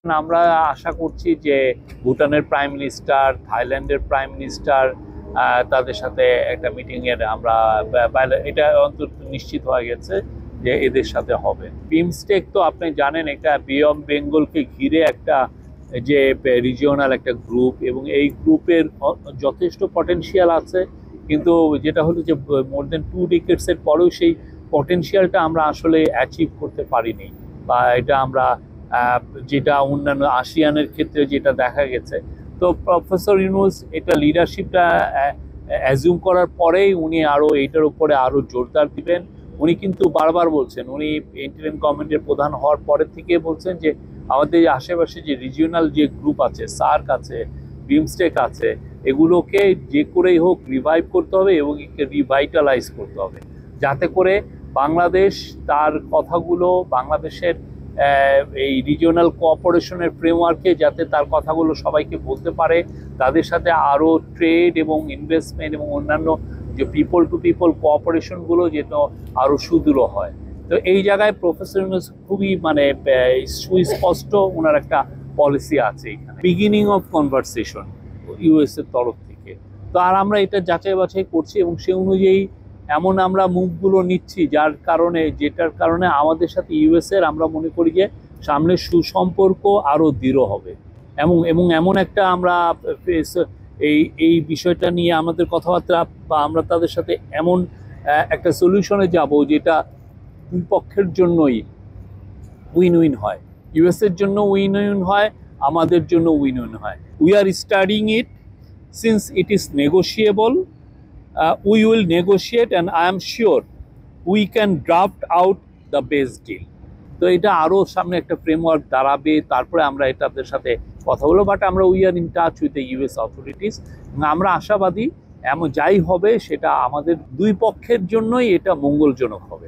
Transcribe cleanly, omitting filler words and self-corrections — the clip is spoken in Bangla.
আমরা আশা করছি যে ভুটানের প্রাইম মিনিস্টার, থাইল্যান্ডের প্রাইম মিনিস্টার, তাদের সাথে একটা মিটিং এর আমরা এটা অন্তত নিশ্চিত হয়ে গেছে যে এদের সাথে হবে। বিমস্টেক তো আপনি জানেন এটা বে অফ বেঙ্গলকে ঘিরে একটা যে রিজিওনাল একটা গ্রুপ, এবং এই গ্রুপের যথেষ্ট পটেনশিয়াল আছে, কিন্তু যেটা হলো যে মোর দেন 2 ডিকেডসের পরেও সেই পটেনশিয়ালটা আমরা আসলে অ্যাচিভ করতে পারিনি, বা এটা আমরা যেটা অন্যান্য আসিয়ানের ক্ষেত্রে যেটা দেখা গেছে। তো প্রফেসর ইউনূস এটা লিডারশিপটা অ্যাজিউম করার পরেই উনি আরও এইটার উপরে আরও জোরদার দিবেন। উনি কিন্তু বারবার বলছেন, উনি ইন্টারিম গভর্নমেন্টের প্রধান হওয়ার পরের থেকে বলছেন যে আমাদের আশেপাশে যে রিজিওনাল যে গ্রুপ আছে, সার্ক আছে, বিমস্টেক আছে, এগুলোকে যে করেই হোক রিভাইভ করতে হবে এবং রিভাইটালাইজ করতে হবে, যাতে করে বাংলাদেশ তার কথাগুলো বাংলাদেশের এই রিজিওনাল কোঅপারেশনের ফ্রেমওয়ার্কে যাতে তার কথাগুলো সবাইকে বলতে পারে, তাদের সাথে আরও ট্রেড এবং ইনভেস্টমেন্ট এবং অন্যান্য যে পিপল টু পিপল কোঅপারেশনগুলো যেন আরও সুদৃঢ় হয়। তো এই জায়গায় প্রফেসর ইউনূস খুবই সুস্পষ্ট ওনার একটা পলিসি আছে এখানে, বিগিনিং অফ কনভারসেশন ইউএস এর তরফ থেকে। তো আর আমরা এটা যাচাই বাছাই করছি এবং সে অনুযায়ী এমন আমরা মুভগুলো নিচ্ছি যেটার কারণে আমাদের সাথে ইউএস এর আমরা মনে করি যে সামনে সুসম্পর্ক আরও দৃঢ় হবে, এবং এমন একটা আমরা এই বিষয়টা নিয়ে আমাদের কথাবার্তা, বা আমরা তাদের সাথে এমন একটা সলিউশনে যাব যেটা দুই পক্ষের জন্যই উইন উইন হয়, ইউএস এর জন্য উইন উইন হয়, আমাদের জন্য উইন উইন হয়। We are studying it since it is negotiable. We will negotiate and I am sure we can draft out the best deal. তো এটা আরও সামনে একটা ফ্রেমওয়ার্ক দাঁড়াবে, তারপরে আমরা এটাদের সাথে কথা বলবো। বাট আমরা we are in touch with the US authorities, আমরা আশাবাদী এমন যাই হবে সেটা আমাদের দুই পক্ষের জন্যই এটা মঙ্গলজনক হবে।